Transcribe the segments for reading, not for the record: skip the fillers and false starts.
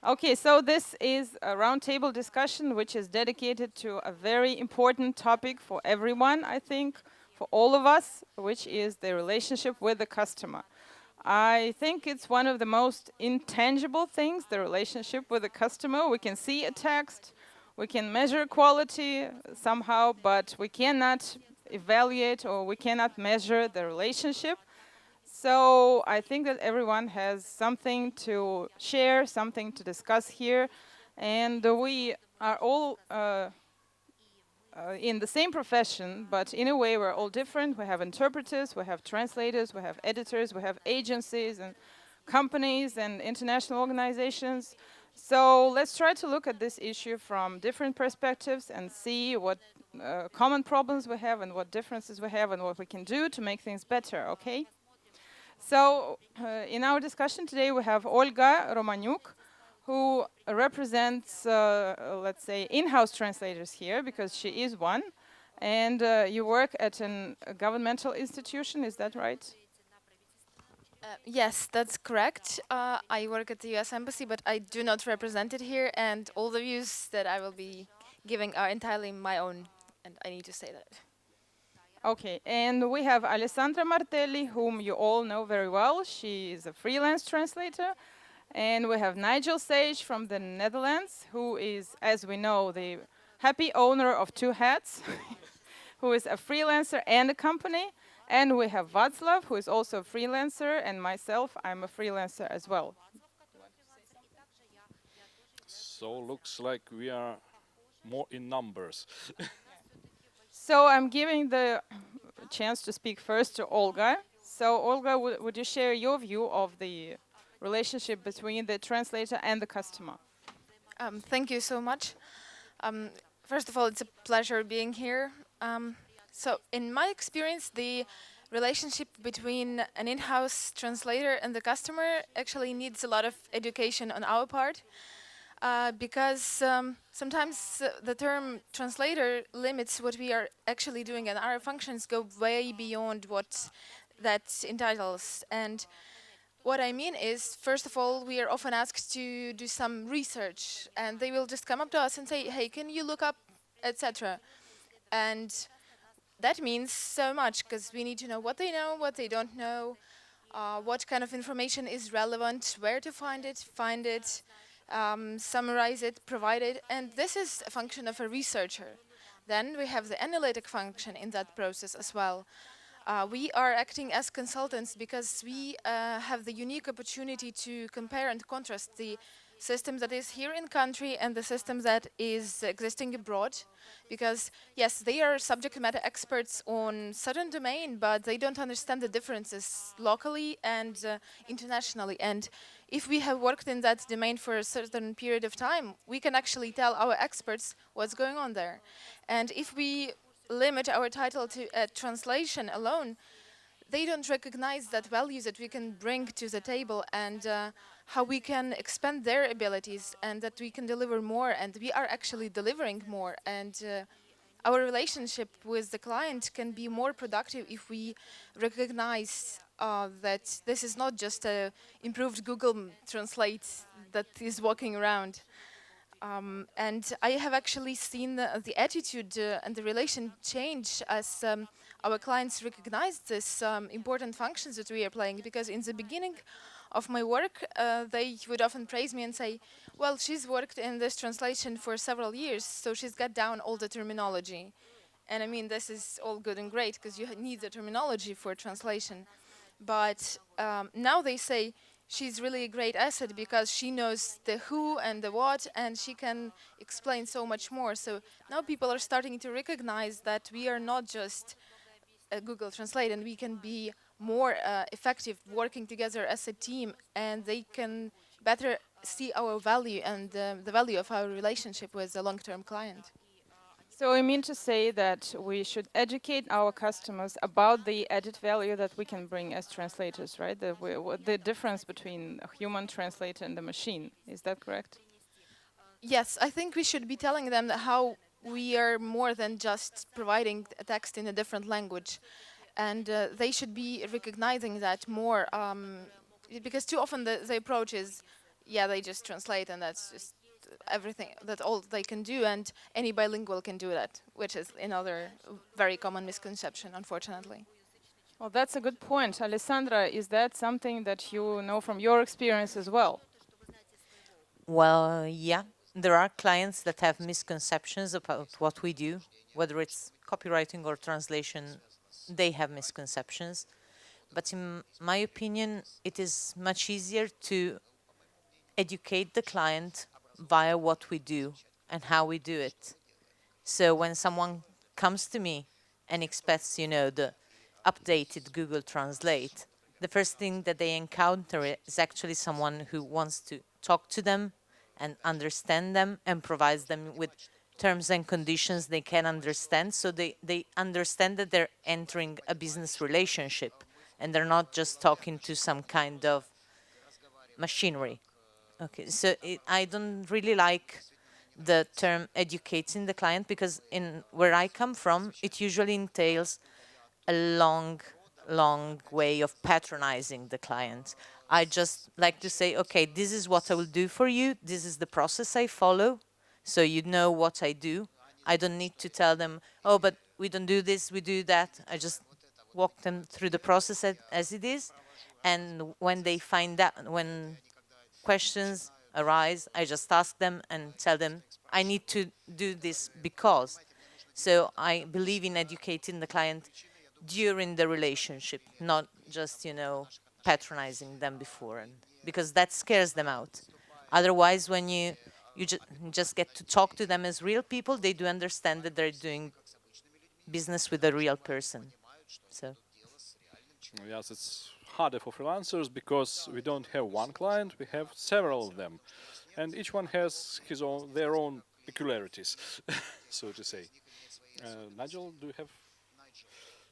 Okay, so this is a roundtable discussion which is dedicated to a very important topic for everyone, I think, for all of us, which is the relationship with the customer. I think it's one of the most intangible things, the relationship with the customer. We can see a text, we can measure quality somehow, but we cannot evaluate or we cannot measure the relationship. So I think that everyone has something to share, something to discuss here, and we are all in the same profession, but in a way we're all different. We have interpreters, we have translators, we have editors, we have agencies and companies and international organizations. So let's try to look at this issue from different perspectives and see what common problems we have and what differences we have and what we can do to make things better, okay? So, in our discussion today, we have Olga Romaniuk, who represents, let's say, in-house translators here, because she is one. And you work at a governmental institution, is that right? Yes, that's correct. I work at the US Embassy, but I do not represent it here, and all the views that I will be giving are entirely my own, and I need to say that. Okay, and we have Alessandra Martelli, whom you all know very well. She is a freelance translator. And we have Nigel Sage from the Netherlands, who is, as we know, the happy owner of two hats, who is a freelancer and a company. And we have Václav, who is also a freelancer, and myself, I'm a freelancer as well. So looks like we are more in numbers. So I'm giving the chance to speak first to Olga. So Olga, would you share your view of the relationship between the translator and the customer? Thank you so much. Um, First of all, it's a pleasure being here. So, in my experience, the relationship between an in-house translator and the customer actually needs a lot of education on our part. Because sometimes the term translator limits what we are actually doing, and our functions go way beyond what that entitles. And what I mean is, first of all, we are often asked to do some research, and they will just come up to us and say, "Hey, can you look up, etc." And that means so much because we need to know, what they don't know, what kind of information is relevant, where to find it, summarize it, provide it, and this is a function of a researcher. Then we have the analytic function in that process as well. We are acting as consultants because we have the unique opportunity to compare and contrast the system that is here in country and the system that is existing abroad. Because yes, they are subject matter experts on certain domain, but they don't understand the differences locally and internationally. And if we have worked in that domain for a certain period of time, we can actually tell our experts what's going on there. And if we limit our title to a translation alone, they don't recognize that value that we can bring to the table and how we can expand their abilities and that we can deliver more, and we are actually delivering more. And our relationship with the client can be more productive if we recognize that this is not just a improved Google Translate that is walking around. And I have actually seen the attitude and the relation change as our clients recognize this important functions that we are playing. Because in the beginning of my work, they would often praise me and say, "Well, she's worked in this translation for several years, so she's got down all the terminology." And I mean, this is all good and great because you need the terminology for translation. But now they say, she's really a great asset because she knows the who and the what, and she can explain so much more. So now people are starting to recognize that we are not just a Google Translate, and we can be more effective working together as a team, and they can better see our value and the value of our relationship with the long-term client. So you mean to say that we should educate our customers about the added value that we can bring as translators, right? What the difference between a human translator and the machine. Is that correct? Yes, I think we should be telling them that how we are more than just providing a text in a different language, and they should be recognizing that more. Because too often the approach is, yeah, they just translate and that's just everything. That's all they can do, and any bilingual can do that, which is another very common misconception, unfortunately. Well, that's a good point. Alessandra, is that something that you know from your experience as well? Well, yeah, there are clients that have misconceptions about what we do, whether it's copywriting or translation, they have misconceptions. But in my opinion, it is much easier to educate the client via what we do and how we do it. So when someone comes to me and expects, the updated Google Translate, the first thing that they encounter is actually someone who wants to talk to them and understand them and provides them with terms and conditions they can understand. So they understand that they're entering a business relationship and they're not just talking to some kind of machinery. Okay, so I don't really like the term educating the client because in where I come from, it usually entails a long way of patronizing the client. I just like to say, okay, this is what I will do for you. This is the process I follow. So you know what I do. I don't need to tell them, oh, but we don't do this, we do that. I just walk them through the process as it is. And when they find out, when questions arise, I just ask them and tell them, I need to do this because. So I believe in educating the client during the relationship, not just, patronizing them before, and because that scares them out. Otherwise, when you just get to talk to them as real people, they do understand that they're doing business with a real person. So Yes, it's harder for freelancers because we don't have one client, we have several of them, and each one has their own peculiarities, so to say. Nigel, do you have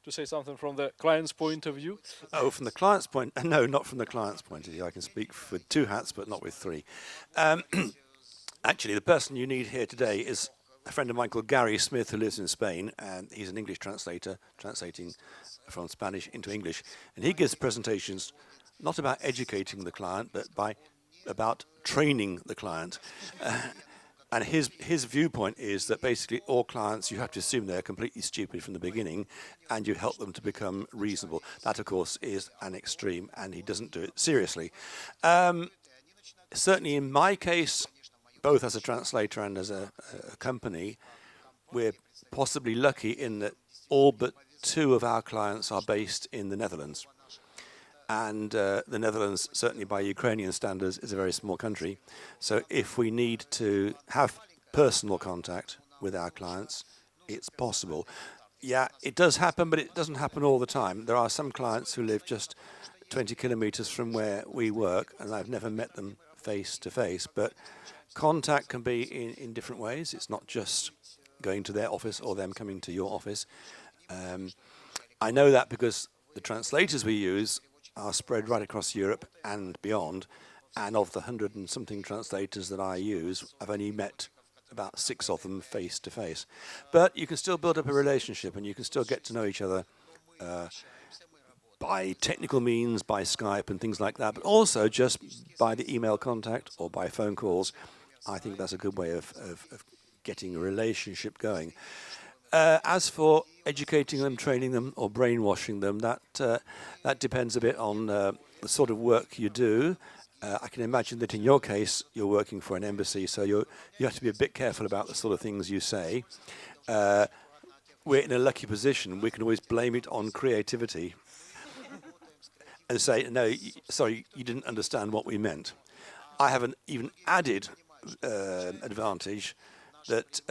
to say something from the client's point of view? Oh, from the client's point, no, not from the client's point of view. I can speak with two hats, but not with three. Um, Actually, the person you need here today is a friend of mine called Gary Smith, who lives in Spain, and he's an English translator, translating from Spanish into English. And he gives presentations not about educating the client, but about training the client. And his viewpoint is that basically all clients, you have to assume they're completely stupid from the beginning, and you help them to become reasonable. That, of course, is an extreme, and he doesn't do it seriously. Certainly in my case, both as a translator and as a company, we're possibly lucky in that all but two of our clients are based in the Netherlands. And the Netherlands, certainly by Ukrainian standards, is a very small country. So if we need to have personal contact with our clients, it's possible. Yeah, it does happen, but it doesn't happen all the time. There are some clients who live just 20 kilometers from where we work, and I've never met them face to face. But contact can be in different ways. It's not just going to their office or them coming to your office. I know that because the translators we use are spread right across Europe and beyond. And of the 100 and something translators that I use, I've only met about 6 of them face to face. But you can still build up a relationship and you can still get to know each other by technical means, by Skype and things like that, but also just by the email contact or by phone calls. I think that's a good way of getting a relationship going. As for educating them, training them, or brainwashing them, that depends a bit on the sort of work you do. I can imagine that in your case, you're working for an embassy, so you have to be a bit careful about the sort of things you say. We're in a lucky position. We can always blame it on creativity and say, no, sorry, you didn't understand what we meant. I have an even added advantage that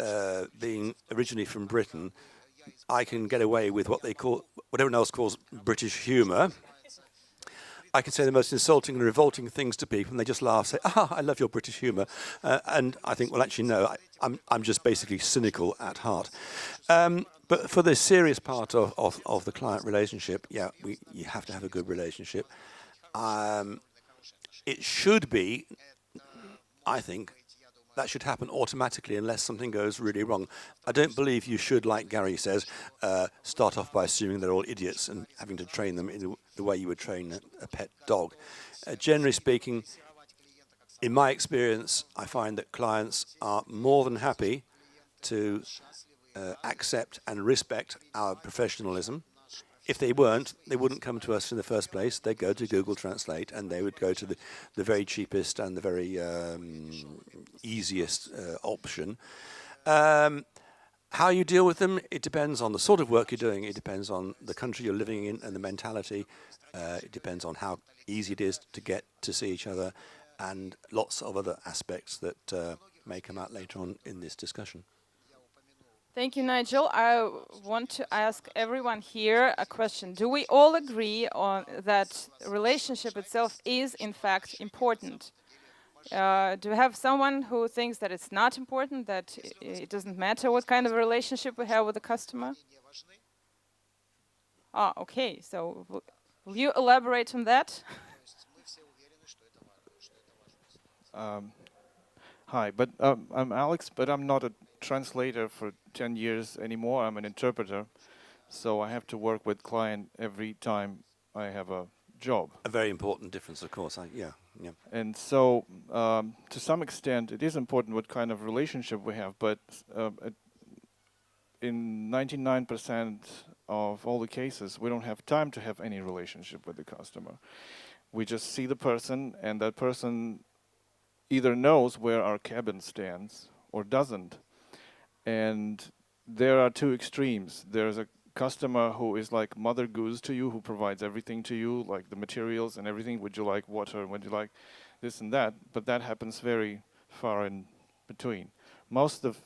being originally from Britain, I can get away with what everyone else calls British humour. I can say the most insulting and revolting things to people, and they just laugh, say, "Ah, I love your British humour," and I think, well, actually, no, I'm just basically cynical at heart. But for the serious part of the client relationship, yeah, you have to have a good relationship. It should be, I think, that should happen automatically unless something goes really wrong. I don't believe you should, like Gary says, start off by assuming they're all idiots and having to train them in the way you would train a pet dog. Generally speaking, in my experience, I find that clients are more than happy to accept and respect our professionalism. If they weren't, they wouldn't come to us in the first place. They'd go to Google Translate, and they would go to the very cheapest and the very easiest option. How you deal with them, it depends on the sort of work you're doing. It depends on the country you're living in and the mentality. It depends on how easy it is to get to see each other, and lots of other aspects that may come out later on in this discussion. Thank you, Nigel. I want to ask everyone here a question. Do we all agree on that relationship itself is, in fact, important? Do we have someone who thinks that it's not important, that it doesn't matter what kind of a relationship we have with the customer? Ah, okay. So will you elaborate on that? Hi, but I'm Alex, but I'm not a translator for 10 years anymore. I'm an interpreter, so I have to work with client every time I have a job. A very important difference, of course. Yeah. And so, to some extent, it is important what kind of relationship we have, but in 99% of all the cases, we don't have time to have any relationship with the customer. We just see the person, and that person either knows where our cabin stands or doesn't. And there are two extremes. There's a customer who is like Mother Goose to you, who provides everything to you, like the materials and everything. Would you like water? Would you like this and that? But that happens very far in between. In most of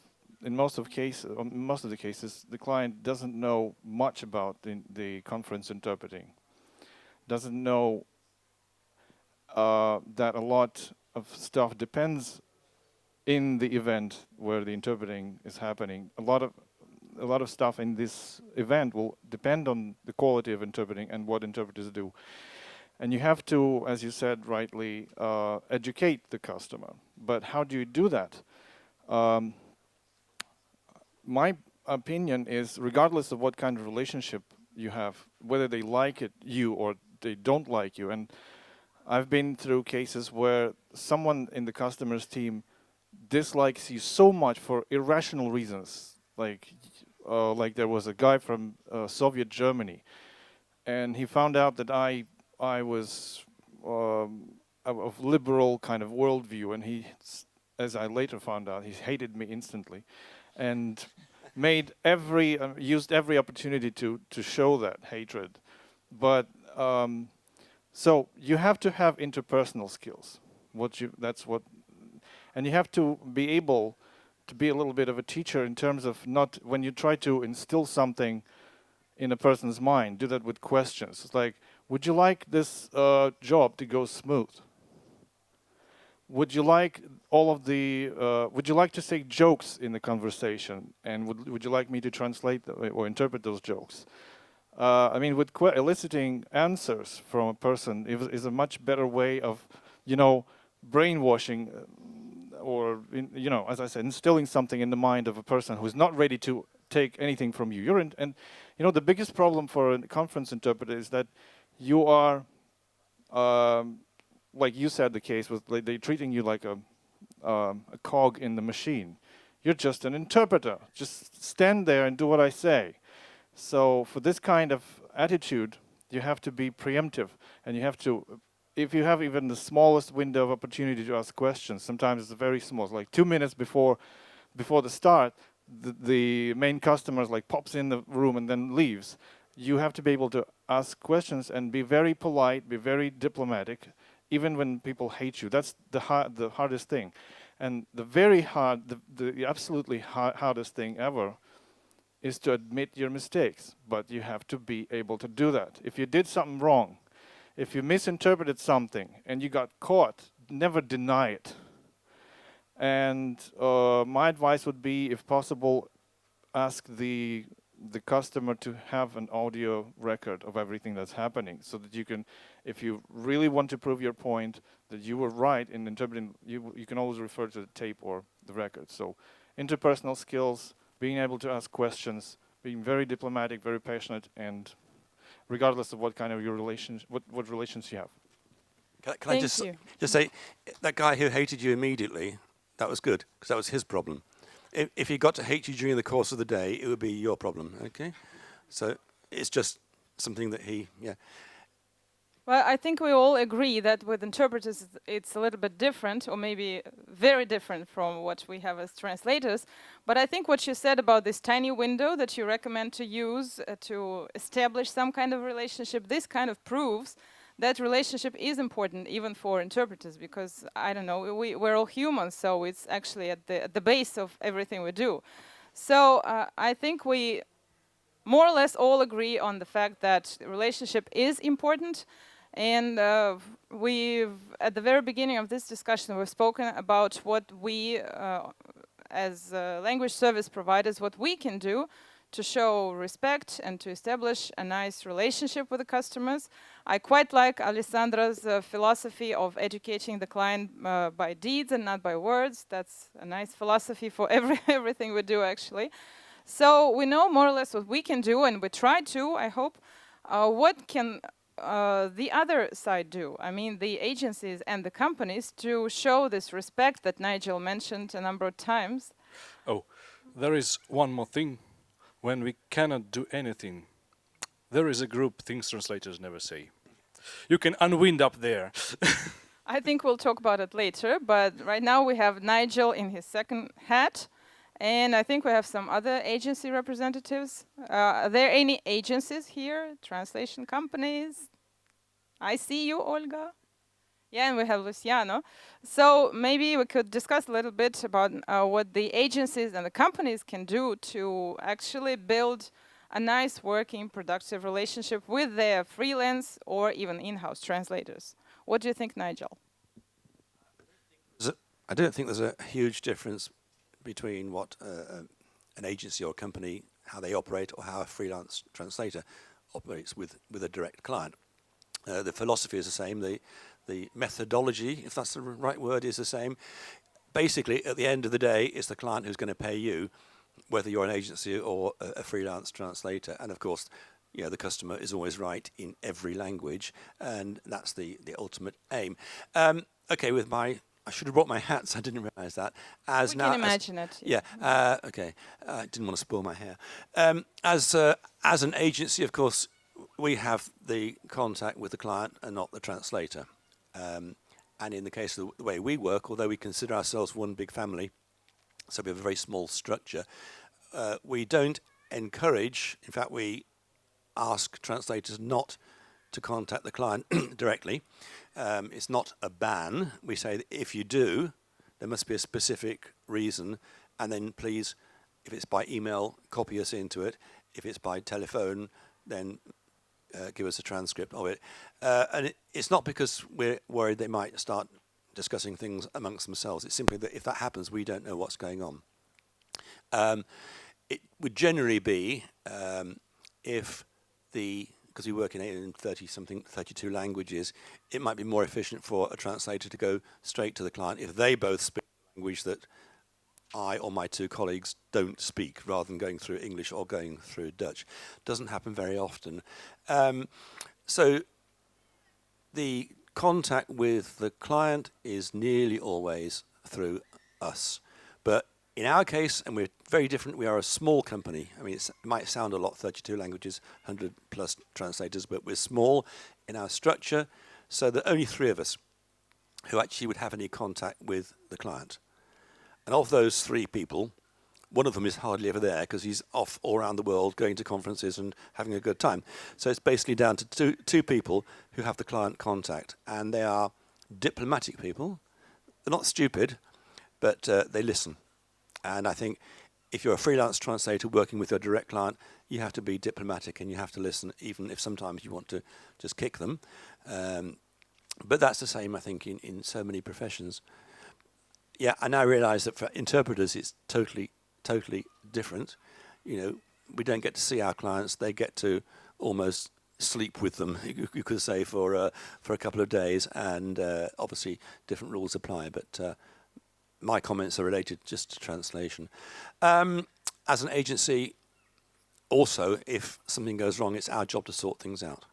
the cases, the client doesn't know much about the conference interpreting. Doesn't know that a lot of stuff depends in the event where the interpreting is happening. A lot of stuff in this event will depend on the quality of interpreting and what interpreters do. And you have to, as you said rightly, educate the customer. But how do you do that? My opinion is, regardless of what kind of relationship you have, whether they like you or they don't like you, and I've been through cases where someone in the customer's team dislikes you so much for irrational reasons. Like there was a guy from Soviet Germany, and he found out that I was of liberal kind of worldview, and he, as I later found out, he hated me instantly, and made used every opportunity to show that hatred. But so you have to have interpersonal skills. And you have to be able to be a little bit of a teacher in terms of not, when you try to instill something in a person's mind, do that with questions. It's like, would you like this job to go smooth? Would you like would you like to say jokes in the conversation? And would you like me to translate or interpret those jokes? I mean, with eliciting answers from a person is a much better way of, brainwashing or, as I said, instilling something in the mind of a person who's not ready to take anything from you. And the biggest problem for a conference interpreter is that you are, like you said, the case was they're treating you like a cog in the machine. You're just an interpreter. Just stand there and do what I say. So for this kind of attitude, you have to be preemptive, and you have to, if you have even the smallest window of opportunity to ask questions, sometimes it's very small, like 2 minutes before the start, the main customer pops in the room and then leaves. You have to be able to ask questions and be very polite, be very diplomatic, even when people hate you. That's the hardest thing. And the absolutely hardest thing ever is to admit your mistakes, but you have to be able to do that. If you did something wrong, if you misinterpreted something and you got caught, never deny it. And my advice would be, if possible, ask the customer to have an audio record of everything that's happening, so that you can, if you really want to prove your point that you were right in interpreting, you can always refer to the tape or the record. So interpersonal skills, being able to ask questions, being very diplomatic, very passionate, and regardless of what kind of your relations, what relations you have. Can I Thank just you. say, that guy who hated you immediately, that was good, because that was his problem. If he got to hate you during the course of the day, it would be your problem, okay? So it's just something that yeah. Well, I think we all agree that with interpreters it's a little bit different, or maybe very different from what we have as translators. But I think what you said about this tiny window that you recommend to use to establish some kind of relationship, this kind of proves that relationship is important even for interpreters, because, I don't know, we're all humans, so it's actually at the base of everything we do. So I think we more or less all agree on the fact that relationship is important. And we've, at the very beginning of this discussion, we've spoken about what we, as language service providers, what we can do to show respect and to establish a nice relationship with the customers. I quite like Alessandra's philosophy of educating the client by deeds and not by words. That's a nice philosophy for everything we do, actually. So we know more or less what we can do, and we try to, I hope. What can the other side do? I mean, the agencies and the companies, to show this respect that Nigel mentioned a number of times. Oh, there is one more thing. When we cannot do anything, there is a group, things translators never say. You can unwind up there. I think we'll talk about it later, but right now we have Nigel in his second hat, and I think we have some other agency representatives. Are there any agencies here, translation companies? I see you, Olga. Yeah, and we have Luciano. So maybe we could discuss a little bit about what the agencies and the companies can do to actually build a nice working, productive relationship with their freelance or even in-house translators. What do you think, Nigel? I don't think there's a huge difference between what an agency or a company, how they operate, or how a freelance translator operates with a direct client. The philosophy is the same. The methodology, if that's the right word, is the same. Basically, at the end of the day, it's the client who's going to pay you, whether you're an agency or a freelance translator. And of course, the customer is always right in every language, and that's the ultimate aim. Okay, I should have brought my hats. I didn't realise that. We can imagine it. Yeah. Okay. I didn't want to spoil my hair. As an agency, of course, we have the contact with the client and not the translator. And in the case of the way we work, although we consider ourselves one big family, so we have a very small structure, we don't encourage, in fact, we ask translators not to contact the client directly. It's not a ban. We say that if you do, there must be a specific reason, and then please, if it's by email, copy us into it. If it's by telephone, then give us a transcript of it. And it's not because we're worried they might start discussing things amongst themselves. It's simply that if that happens, we don't know what's going on. It would generally be because we work in 32 languages, it might be more efficient for a translator to go straight to the client if they both speak a language that I or my two colleagues don't speak, rather than going through English or going through Dutch. Doesn't happen very often. So the contact with the client is nearly always through us. But in our case, and we're very different, we are a small company. I mean, it might sound a lot, 32 languages, 100 plus translators, but we're small in our structure, so there are only 3 of us who actually would have any contact with the client. And of those 3 people, one of them is hardly ever there because he's off all around the world going to conferences and having a good time. So it's basically down to two people who have the client contact, and they are diplomatic people. They're not stupid, but they listen. And I think if you're a freelance translator working with your direct client, you have to be diplomatic and you have to listen, even if sometimes you want to just kick them. But that's the same, I think, in so many professions. Yeah, I now realise that for interpreters, it's totally different. You know, we don't get to see our clients; they get to almost sleep with them. You could say for a couple of days, and obviously different rules apply. But my comments are related just to translation. As an agency, also, if something goes wrong, it's our job to sort things out.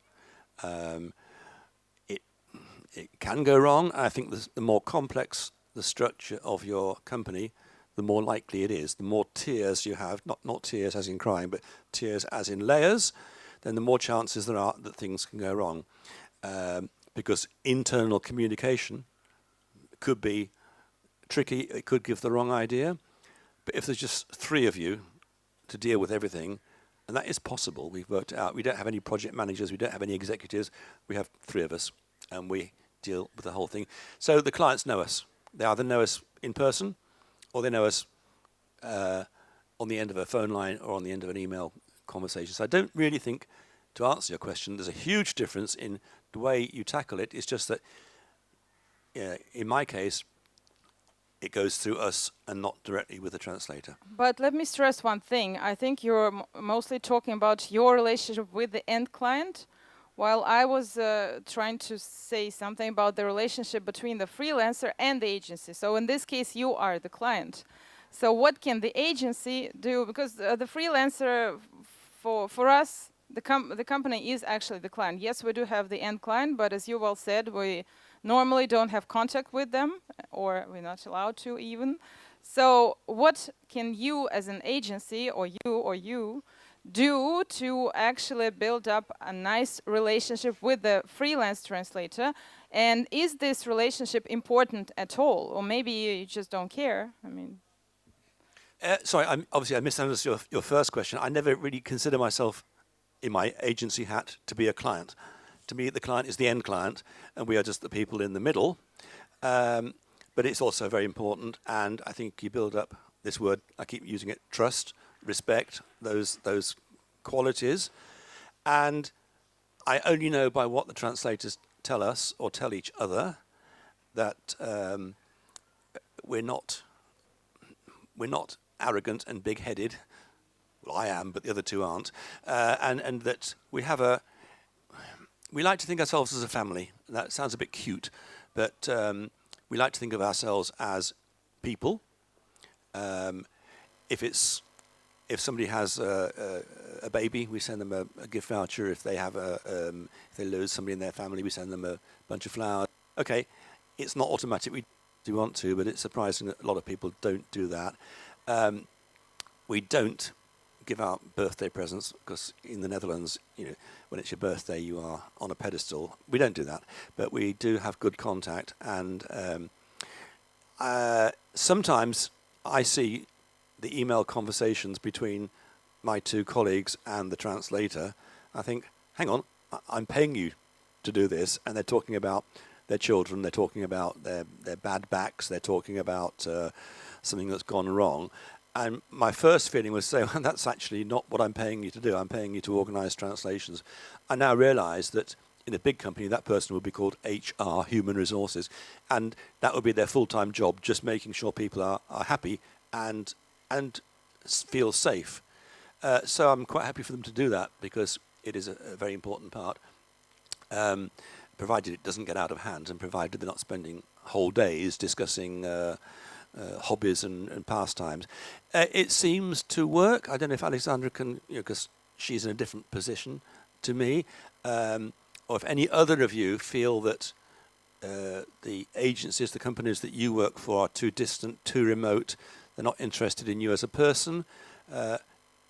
It can go wrong. I think the more complex the structure of your company, the more likely it is. The more tiers you have, not tiers as in crime, but tiers as in layers, then the more chances there are that things can go wrong. Because internal communication could be tricky, it could give the wrong idea. But if there's just 3 of you to deal with everything, and that is possible, we've worked it out. We don't have any project managers, we don't have any executives, we have 3 of us, and we deal with the whole thing. So the clients know us. They either know us in person, or they know us on the end of a phone line or on the end of an email conversation. So I don't really think, to answer your question, there's a huge difference in the way you tackle it. It's just that, in my case, it goes through us and not directly with the translator. But let me stress one thing. I think you're mostly talking about your relationship with the end client, while I was trying to say something about the relationship between the freelancer and the agency. So in this case, you are the client. So what can the agency do? Because the freelancer, for us, the company is actually the client. Yes, we do have the end client, but as you well said, we normally don't have contact with them, or we're not allowed to even. So what can you as an agency, or you do to actually build up a nice relationship with the freelance translator? And is this relationship important at all? Or maybe you just don't care? I mean, Sorry, obviously I misunderstood your first question. I never really consider myself, in my agency hat, to be a client. To me, the client is the end client, and we are just the people in the middle. But it's also very important, and I think you build up this word, I keep using it, trust, respect, those qualities. And I only know by what the translators tell us or tell each other that we're not arrogant and big-headed. Well, I am, but the other 2 aren't. And that we like to think ourselves as a family. That sounds a bit cute, but we like to think of ourselves as people. If somebody has a baby, we send them a gift voucher. If they have if they lose somebody in their family, we send them a bunch of flowers. Okay, it's not automatic. We do want to, but it's surprising that a lot of people don't do that. We don't give out birthday presents because in the Netherlands, when it's your birthday, you are on a pedestal. We don't do that, but we do have good contact. And sometimes I see the email conversations between my 2 colleagues and the translator. I think, hang on, I'm paying you to do this, and they're talking about their children, they're talking about their bad backs, they're talking about something that's gone wrong. And my first feeling was say, well, that's actually not what I'm paying you to do. I'm paying you to organise translations. I now realise that in a big company, that person would be called HR, Human Resources, and that would be their full-time job, just making sure people are happy and feel safe. So I'm quite happy for them to do that because it is a very important part, provided it doesn't get out of hand and provided they're not spending whole days discussing hobbies and pastimes. It seems to work. I don't know if Alexandra can, because she's in a different position to me, or if any other of you feel that the agencies, the companies that you work for are too distant, too remote, they're not interested in you as a person.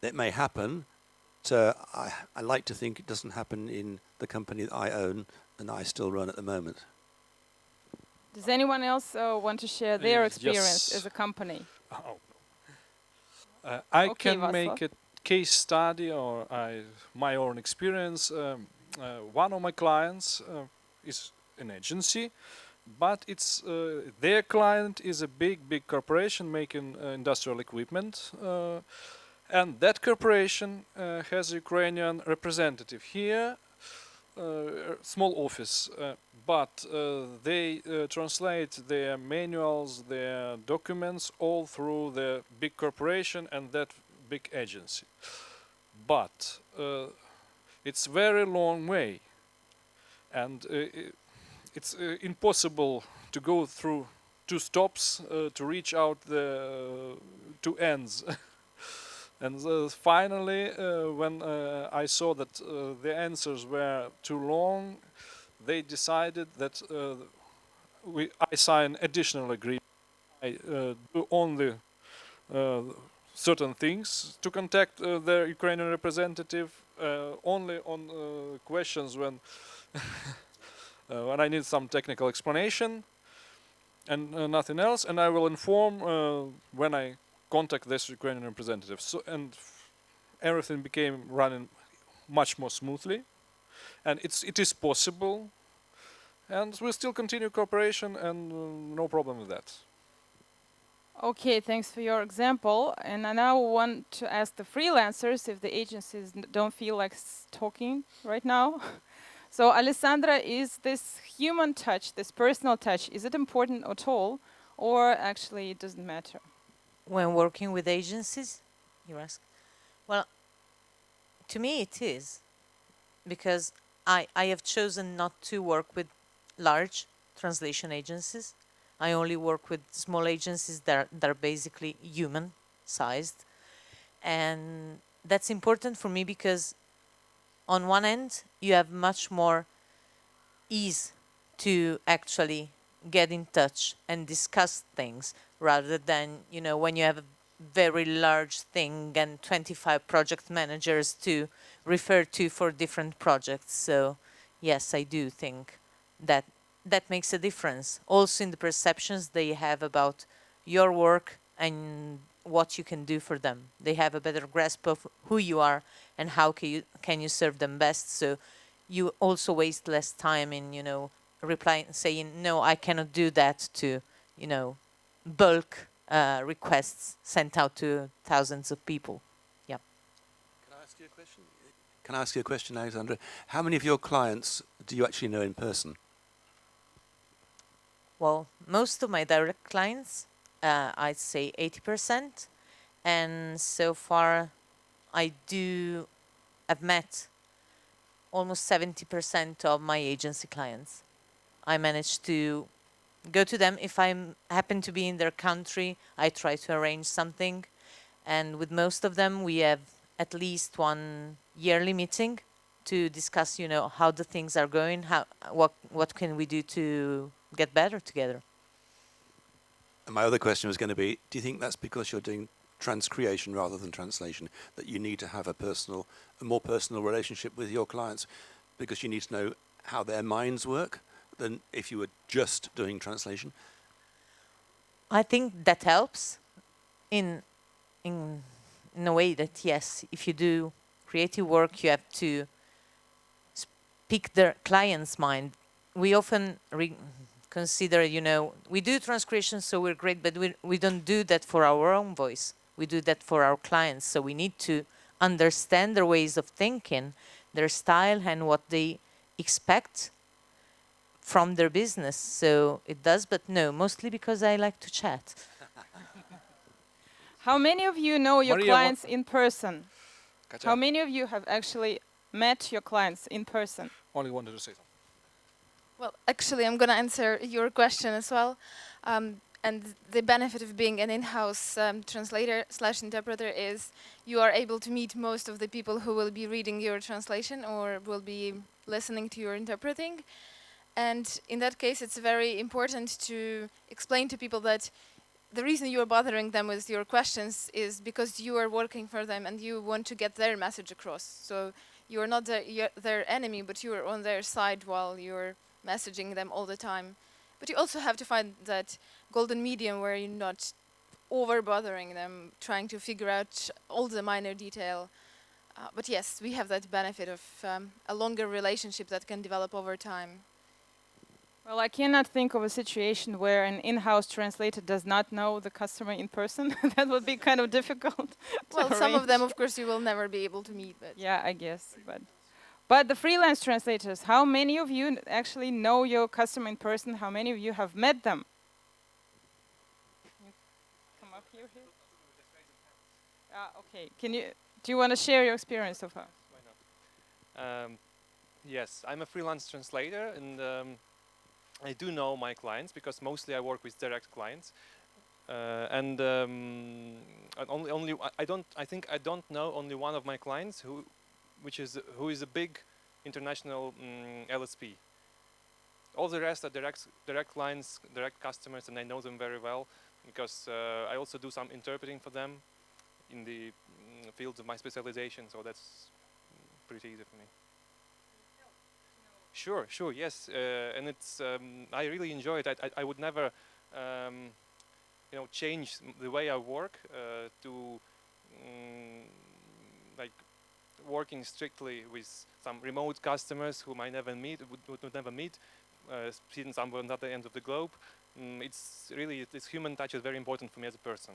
It may happen. So I like to think it doesn't happen in the company that I own and I still run at the moment. does anyone else want to share their experience Yes. as a company? Oh. I Okay, can Václav. make a case study or my own experience. One of my clients is an agency, but it's their client is a big corporation making industrial equipment, and that corporation has a Ukrainian representative here, small office, but they translate their manuals, their documents all through the big corporation and that big agency. But it's very long way, and it's impossible to go through two stops to reach out the two ends. And finally, when I saw that the answers were too long, they decided that I sign additional agreement. I do only certain things to contact the Ukrainian representative, only on questions when I need some technical explanation, and nothing else. And I will inform when I contact this Ukrainian representative. So, and everything became running much more smoothly, and it is possible, and we still continue cooperation, and no problem with that. Okay, thanks for your example. And I now want to ask the freelancers if the agencies don't feel like talking right now. So, Alessandra, is this human touch, this personal touch, is it important at all, or actually it doesn't matter? When working with agencies, you ask? Well, to me it is, because I have chosen not to work with large translation agencies. I only work with small agencies that are basically human sized. And that's important for me because on one end, you have much more ease to actually get in touch and discuss things rather than, when you have a very large thing and 25 project managers to refer to for different projects. So yes, I do think that that makes a difference also in the perceptions they have about your work and what you can do for them. They have a better grasp of who you are and how can you serve them best. So you also waste less time in, replying, saying, no, I cannot do that to, bulk requests sent out to thousands of people. Yeah. Can I ask you a question? Can I ask you a question, Alexandra? How many of your clients do you actually know in person? Well, most of my direct clients, I'd say 80%. And so far, I've met almost 70% of my agency clients. I managed to go to them. If I happen to be in their country, I try to arrange something. And with most of them, we have at least one yearly meeting to discuss, how the things are going, what can we do to get better together. And my other question was going to be, do you think that's because you're doing transcreation rather than translation, that you need to have a more personal relationship with your clients because you need to know how their minds work than if you were just doing translation? I think that helps in a way that, yes, if you do creative work, you have to speak the client's mind. We often consider, we do transcreation, so we're great, but we don't do that for our own voice. We do that for our clients. So we need to understand their ways of thinking, their style, and what they expect from their business. So it does, but no, mostly because I like to chat. How many of you know your Maria, clients in person? Katya, How many of you have actually met your clients in person? only wanted to say something. Well, actually, I'm going to answer your question as well. And the benefit of being an in-house translator/interpreter is you are able to meet most of the people who will be reading your translation or will be listening to your interpreting. And in that case, it's very important to explain to people that the reason you are bothering them with your questions is because you are working for them and you want to get their message across. So you are not their enemy, but you are on their side while you're messaging them all the time. But you also have to find that golden medium where you're not over bothering them, trying to figure out all the minor detail. But yes, we have that benefit of a longer relationship that can develop over time. Well, I cannot think of a situation where an in-house translator does not know the customer in person. That would be kind of difficult to Well, some of them, arrange. of course, you will never be able to meet, but Yeah, I guess. But the freelance translators, how many of you actually know your customer in person? How many of you have met them? You come up here. Ah, okay. Do you want to share your experience so far? Why not? Yes, I'm a freelance translator, and I do know my clients because mostly I work with direct clients. And only I don't. I think I don't know only one of my clients who is a big international LSP. All the rest are direct clients, direct customers, and I know them very well because I also do some interpreting for them in the fields of my specialization. So that's pretty easy for me. Sure, sure, yes, and it's I really enjoy it. I would never, change the way I work to like working strictly with some remote customers whom I never meet, would never meet, sitting somewhere on the other end of the globe. It's really this human touch is very important for me as a person.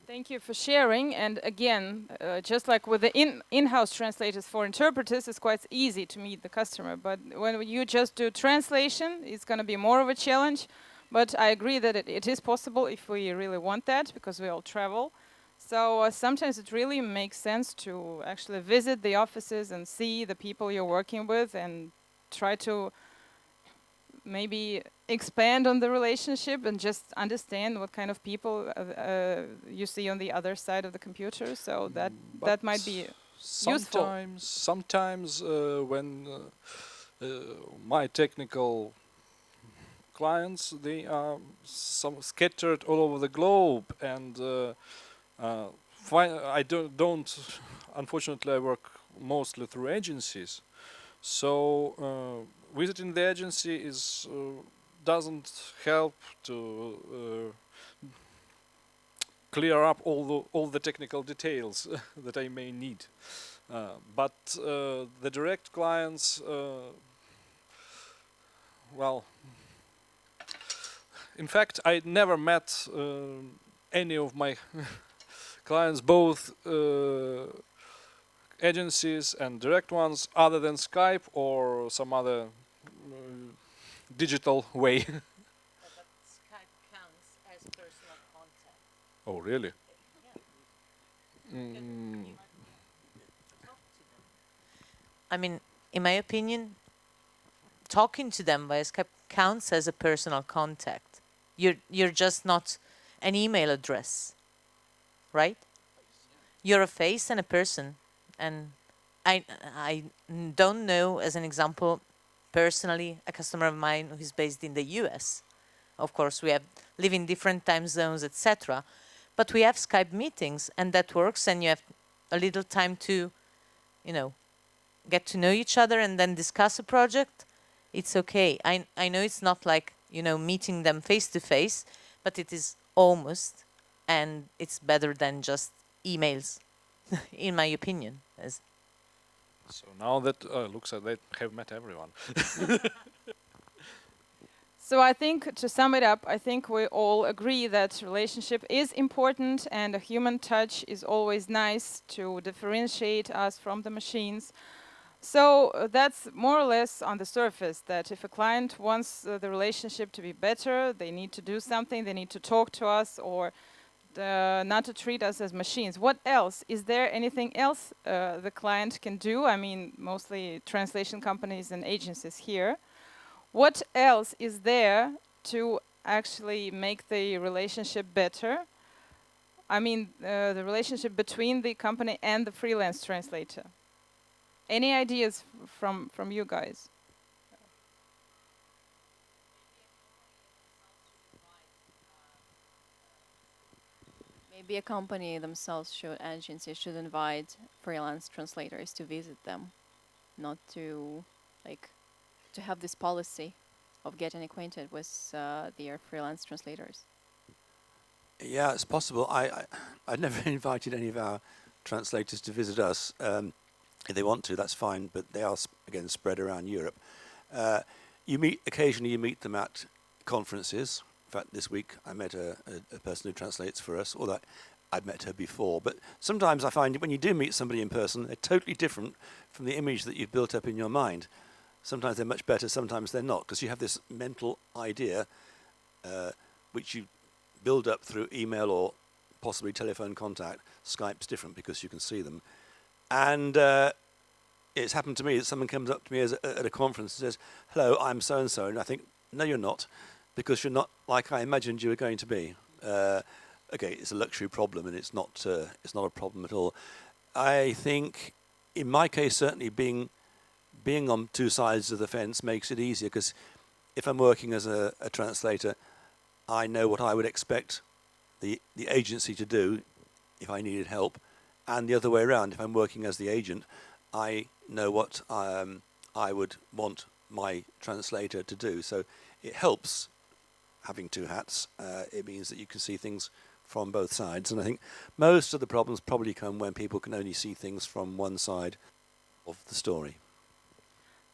Thank you for sharing. And again, just like with the in-house translators for interpreters, it's quite easy to meet the customer. But when you just do translation, it's going to be more of a challenge. But I agree that it is possible if we really want that, because we all travel. So sometimes it really makes sense to actually visit the offices and see the people you're working with and try to maybe expand on the relationship and just understand what kind of people you see on the other side of the computer. So that might be useful. Sometimes when my technical clients, they are some scattered all over the globe, and I don't unfortunately I work mostly through agencies, so visiting the agency is doesn't help to clear up all the technical details that I may need. But the direct clients, well, in fact, I never met any of my clients, both agencies and direct ones, other than Skype or some other digital way. But Skype counts as personal contact. Oh, really? I mean, in my opinion, talking to them via Skype counts as a personal contact. You're just not an email address, right? You're a face and a person, and I don't know, as an example, personally, a customer of mine who's based in the U.S. Of course, we live in different time zones, etc. But we have Skype meetings, and that works, and you have a little time to, get to know each other and then discuss a project. It's okay. I know it's not like, meeting them face to face, but it is almost, and it's better than just emails, in my opinion. So now that looks like they have met everyone. So I think, to sum it up, I think we all agree that relationship is important and a human touch is always nice to differentiate us from the machines. So that's more or less on the surface, that if a client wants the relationship to be better, they need to do something, they need to talk to us, or not to treat us as machines. What else? Is there anything else the client can do? I mean, mostly translation companies and agencies here. What else is there to actually make the relationship better? I mean, the relationship between the company and the freelance translator. Any ideas from you guys? Maybe a company themselves agencies should invite freelance translators to visit them, not to to have this policy of getting acquainted with their freelance translators. Yeah, it's possible. I never invited any of our translators to visit us. If they want to, that's fine, but they are, again, spread around Europe. Occasionally you meet them at conferences. In fact, this week I met a person who translates for us, although I'd met her before. But sometimes I find when you do meet somebody in person, they're totally different from the image that you've built up in your mind. Sometimes they're much better, sometimes they're not, because you have this mental idea which you build up through email or possibly telephone contact. Skype's different because you can see them. And it's happened to me that someone comes up to me at a conference and says, "Hello, I'm so-and-so," and I think, no, you're not, because you're not like I imagined you were going to be. Okay, it's a luxury problem, and it's not a problem at all. I think, in my case, certainly being on two sides of the fence makes it easier, because if I'm working as a translator, I know what I would expect the agency to do if I needed help, and the other way around. If I'm working as the agent, I know what I would want my translator to do. So it helps having two hats. It means that you can see things from both sides, and I think most of the problems probably come when people can only see things from one side of the story.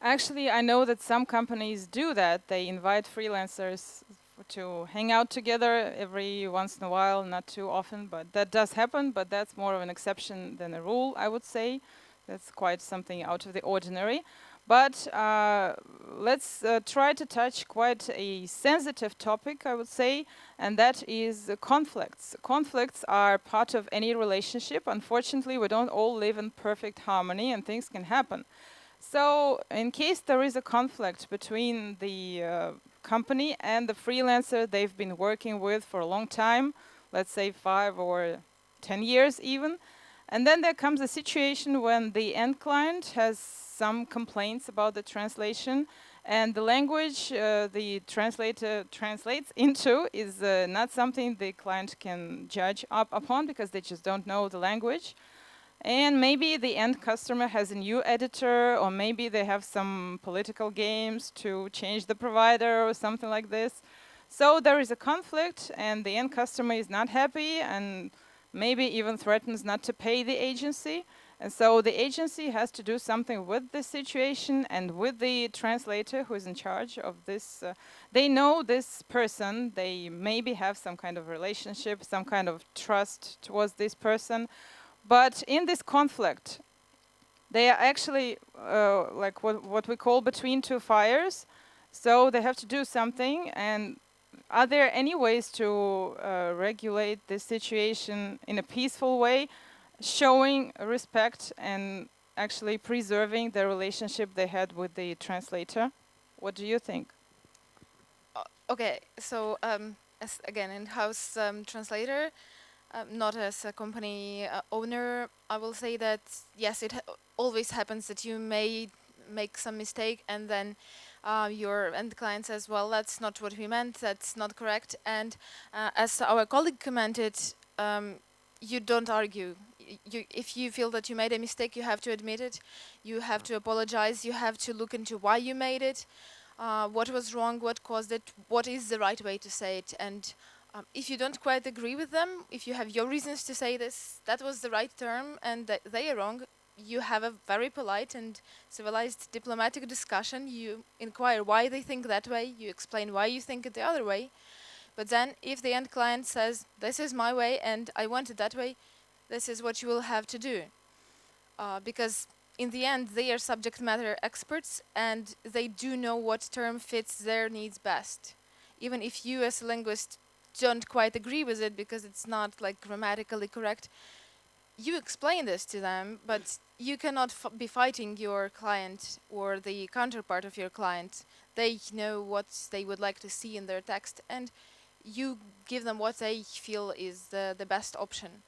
Actually, I know that some companies do that. They invite freelancers to hang out together every once in a while, not too often, but that does happen, but that's more of an exception than a rule, I would say. That's quite something out of the ordinary. But let's try to touch quite a sensitive topic, I would say, and that is conflicts. Conflicts are part of any relationship. Unfortunately, we don't all live in perfect harmony, and things can happen. So in case there is a conflict between the company and the freelancer they've been working with for a long time, let's say 5 or 10 years even, and then there comes a situation when the end client has some complaints about the translation, and the language the translator translates into is not something the client can judge upon, because they just don't know the language. And maybe the end customer has a new editor, or maybe they have some political games to change the provider or something like this. So there is a conflict, and the end customer is not happy, and maybe even threatens not to pay the agency. And so the agency has to do something with this situation, and with the translator who is in charge of this. They know this person, they maybe have some kind of relationship, some kind of trust towards this person. But in this conflict, they are actually like what we call between two fires. So they have to do something. And are there any ways to regulate this situation in a peaceful way, showing respect and actually preserving the relationship they had with the translator? What do you think? Okay, so as again in-house translator, not as a company owner, I will say that yes, it always happens that you may make some mistake, and then your end client says, well, that's not what we meant, that's not correct. And as our colleague commented, you don't argue. If you feel that you made a mistake, you have to admit it, you have to apologize, you have to look into why you made it, what was wrong, what caused it, what is the right way to say it. And if you don't quite agree with them, if you have your reasons to say this, that was the right term and that they are wrong, you have a very polite and civilized diplomatic discussion. You inquire why they think that way, you explain why you think it the other way. But then if the end client says, this is my way and I want it that way, this is what you will have to do. Because in the end, they are subject matter experts and they do know what term fits their needs best. Even if you as a linguist don't quite agree with it because it's not like grammatically correct, you explain this to them, but you cannot be fighting your client or the counterpart of your client. They know what they would like to see in their text, and you give them what they feel is the best option.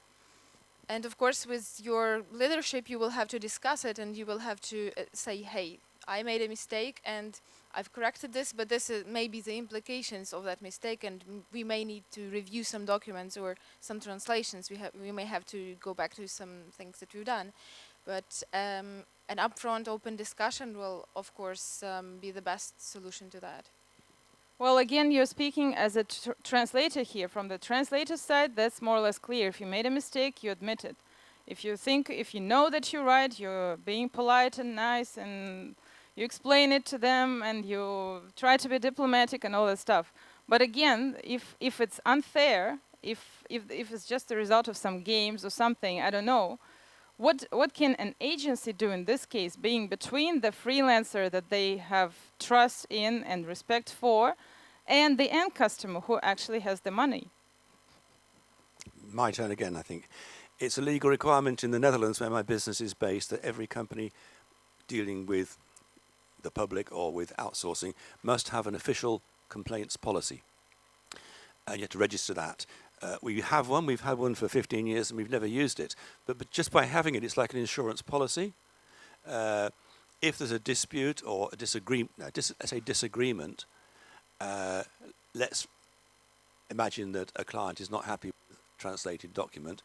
And of course, with your leadership, you will have to discuss it, and you will have to say, hey, I made a mistake and I've corrected this, but this is maybe the implications of that mistake, and we may need to review some documents or some translations. We may have to go back to some things that we've done. But an upfront open discussion will, of course, be the best solution to that. Well, again, you're speaking as a translator here. From the translator side, that's more or less clear. If you made a mistake, you admit it. If you know that you're right, you're being polite and nice, and you explain it to them, and you try to be diplomatic and all that stuff. But again, if it's unfair, if it's just the result of some games or something, I don't know, what can an agency do in this case, being between the freelancer that they have trust in and respect for, and the end customer who actually has the money? My turn again, I think. It's a legal requirement in the Netherlands, where my business is based, that every company dealing with the public or with outsourcing must have an official complaints policy. And you have to register that. We have one, we've had one for 15 years and we've never used it. But just by having it, it's like an insurance policy. If there's a dispute or a disagreement, let's say disagreement, let's imagine that a client is not happy with a translated document.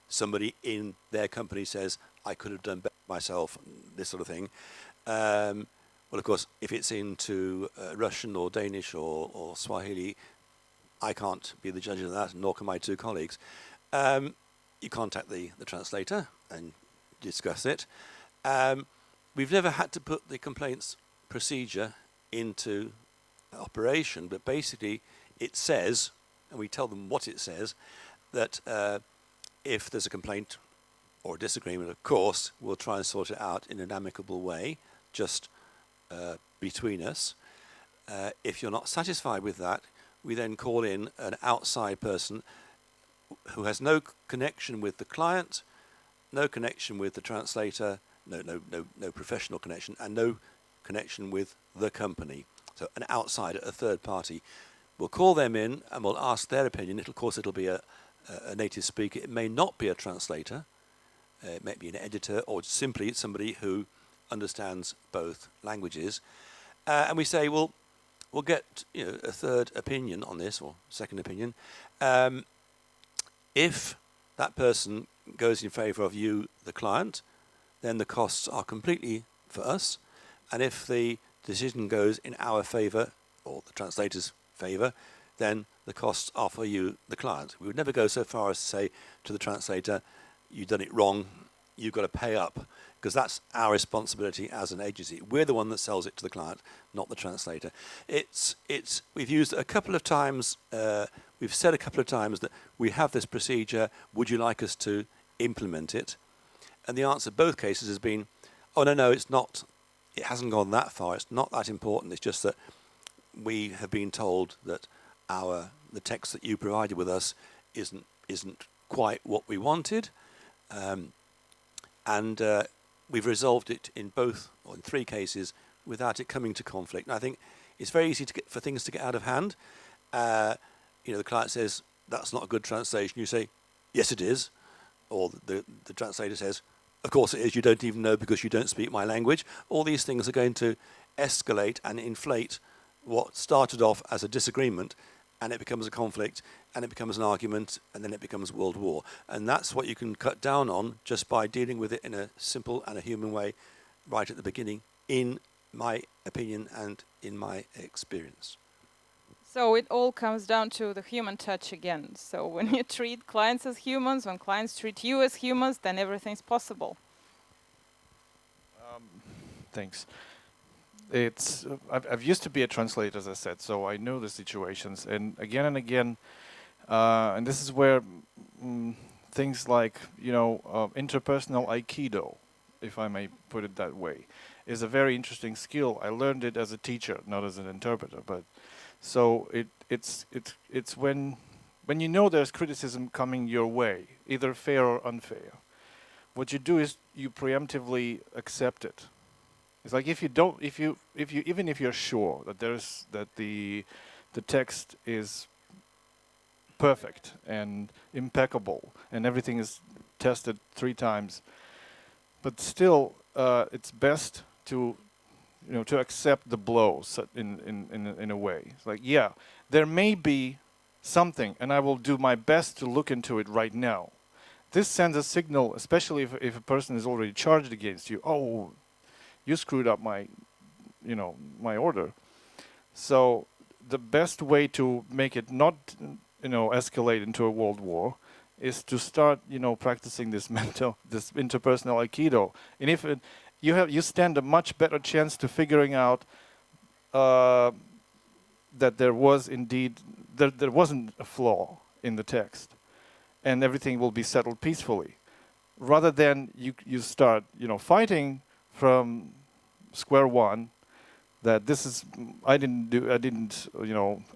Somebody in their company says, I could have done better myself, this sort of thing. Well, of course, if it's into Russian or Danish or Swahili, I can't be the judge of that, nor can my two colleagues. You contact the translator and discuss it. We've never had to put the complaints procedure into operation, but basically it says, and we tell them what it says, that if there's a complaint or a disagreement, of course, we'll try and sort it out in an amicable way, just between us. If you're not satisfied with that, we then call in an outside person who has no connection with the client, no connection with the translator, no professional connection, and no connection with the company. So an outsider, a third party. We'll call them in and we'll ask their opinion. Of course, it'll be a native speaker. It may not be a translator. It may be an editor, or simply somebody who understands both languages. And we say, well, we'll get a third opinion on this, or second opinion. If that person goes in favour of you, the client, then the costs are completely for us. And if the decision goes in our favour, or the translator's favour, then the costs are for you, the client. We would never go so far as to say to the translator, you've done it wrong, you've got to pay up, because that's our responsibility as an agency. We're the one that sells it to the client, not the translator. We've used a couple of times, we've said a couple of times that we have this procedure, would you like us to implement it? And the answer in both cases has been, oh, no, it's not, it hasn't gone that far, it's not that important, it's just that we have been told that the text that you provided with us isn't quite what we wanted, and we've resolved it in both, or in three cases, without it coming to conflict. And I think it's very easy for things to get out of hand. The client says, that's not a good translation. You say, yes, it is. Or the translator says, of course it is, you don't even know because you don't speak my language. All these things are going to escalate and inflate what started off as a disagreement, and it becomes a conflict, and it becomes an argument, and then it becomes World War. And that's what you can cut down on just by dealing with it in a simple and a human way right at the beginning, in my opinion and in my experience. So it all comes down to the human touch again. So when you treat clients as humans, when clients treat you as humans, then everything's possible. Thanks. I've used to be a translator, as I said, so I know the situations, and again, and this is where things like interpersonal aikido, if I may put it that way, is a very interesting skill. I learned it as a teacher, not as an interpreter, but so it's when you know there's criticism coming your way, either fair or unfair. What you do is you preemptively accept it. It's like even if you're sure that the text is perfect and impeccable and everything is tested 3 times, but still it's best to accept the blows in a way. It's like, yeah, there may be something, and I will do my best to look into it right now. This sends a signal, especially if a person is already charged against you. Oh, you screwed up my order. So the best way to make it not, escalate into a world war is to start, practicing this this interpersonal aikido. And if you stand a much better chance to figuring out that there was indeed there wasn't a flaw in the text, and everything will be settled peacefully, rather than you start fighting from square one, that this is I didn't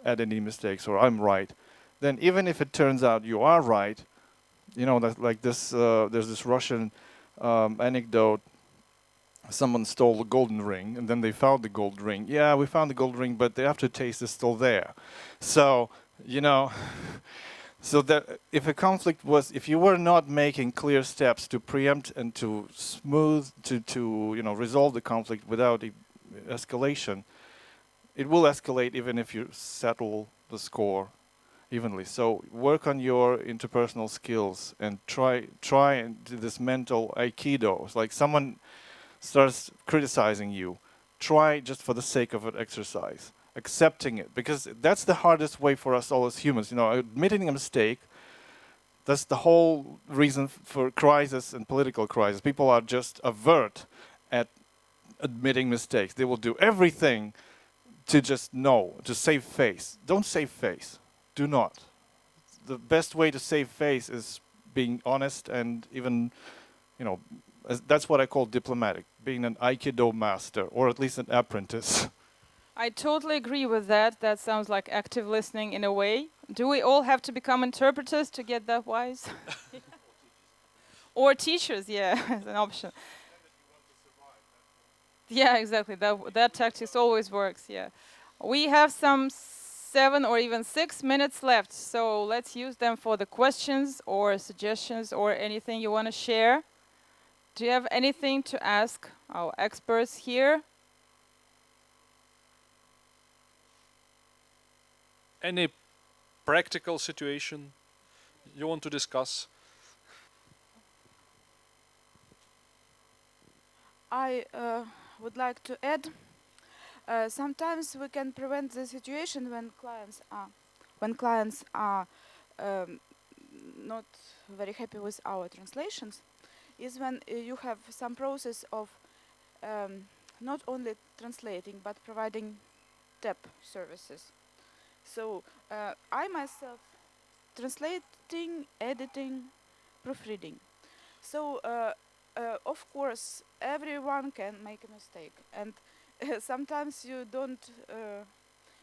add any mistakes, or I'm right. Then even if it turns out you are right, that like this there's this Russian anecdote. Someone stole the golden ring, and then they found the gold ring. Yeah, we found the gold ring, but the aftertaste is still there. So so that if a conflict was, if you were not making clear steps to preempt and to smooth, to resolve the conflict without escalation, it will escalate even if you settle the score evenly. So work on your interpersonal skills and try and do this mental aikido. It's like someone starts criticizing you, try just for the sake of an exercise, accepting it, because that's the hardest way for us all as humans. Admitting a mistake. That's the whole reason for crisis and political crisis. People are just avert at admitting mistakes. They will do everything to just to save face. Don't save face. Do not. The best way to save face is being honest and even, that's what I call diplomatic, being an Aikido master, or at least an apprentice. I totally agree with that. That sounds like active listening in a way. Do we all have to become interpreters to get that wise? Or teachers, yeah, as an option. Yeah, exactly. That tactics always works, yeah. We have some 7 or even 6 minutes left, so let's use them for the questions or suggestions or anything you want to share. Do you have anything to ask our experts here? Any practical situation you want to discuss? I would like to add, sometimes we can prevent the situation when clients are not very happy with our translations, is when you have some process of not only translating but providing TEP services. So I myself translating, editing, proofreading. So of course everyone can make a mistake, and sometimes you don't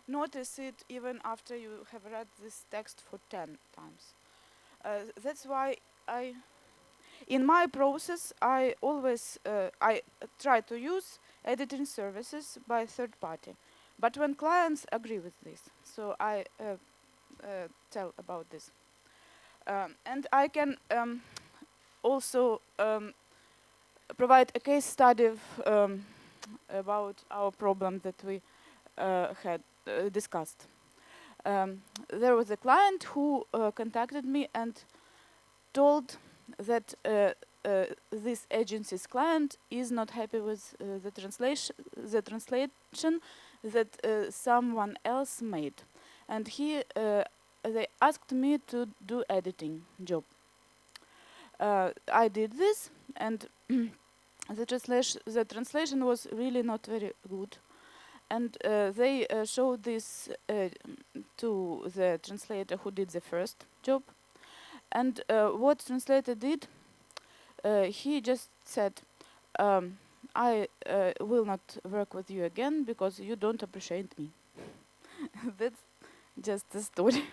notice it even after you have read this text for 10 times. That's why in my process, I always I try to use editing services by third party, but when clients agree with this, so I tell about this, and I can also provide a case study about our problem that we had discussed. There was a client who contacted me and told that this agency's client is not happy with the translation that someone else made, and they asked me to do editing job. I did this, and the translation was really not very good, and they showed this to the translator who did the first job. And what translator did, he just said, I will not work with you again because you don't appreciate me. That's just the story.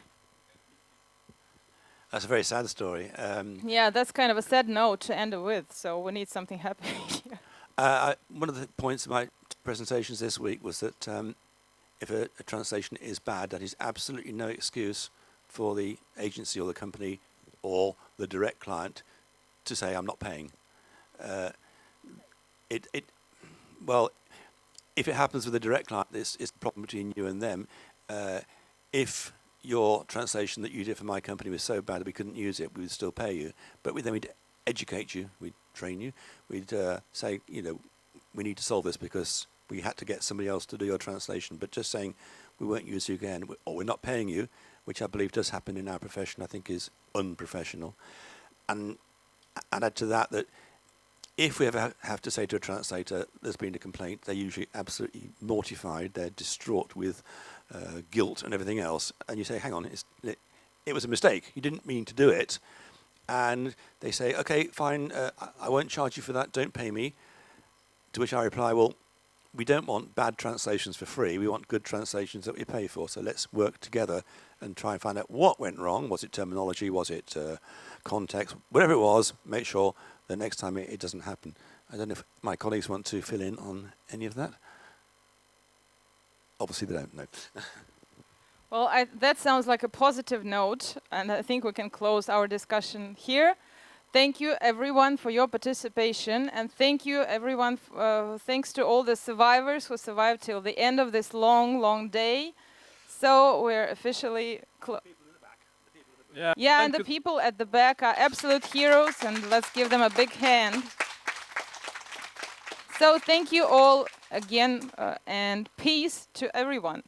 That's a very sad story. Yeah, that's kind of a sad note to end it with, so we need something happy. One of the points of my presentations this week was that if a translation is bad, that is absolutely no excuse for the agency or the company or the direct client to say, I'm not paying. Well, if it happens with a direct client, this is a problem between you and them. If your translation that you did for my company was so bad that we couldn't use it, we would still pay you. But then we'd educate you, we'd train you, we'd say, we need to solve this because we had to get somebody else to do your translation. But just saying we won't use you again, or we're not paying you, which I believe does happen in our profession, I think is unprofessional. And add to that that if we ever have to say to a translator there's been a complaint, they're usually absolutely mortified, they're distraught with guilt and everything else. And you say, hang on, it was a mistake, you didn't mean to do it. And they say, okay, fine, I won't charge you for that, don't pay me. To which I reply, well, we don't want bad translations for free, we want good translations that we pay for, so let's work together and try and find out what went wrong. Was it terminology, was it context, whatever it was, make sure the next time it doesn't happen. I don't know if my colleagues want to fill in on any of that. Obviously they don't know. Well, that sounds like a positive note, and I think we can close our discussion here. Thank you, everyone, for your participation, and thank you, everyone. Thanks to all the survivors who survived till the end of this long, long day. So we're officially yeah, and the people at the back are absolute heroes, and let's give them a big hand. So thank you all again, and peace to everyone.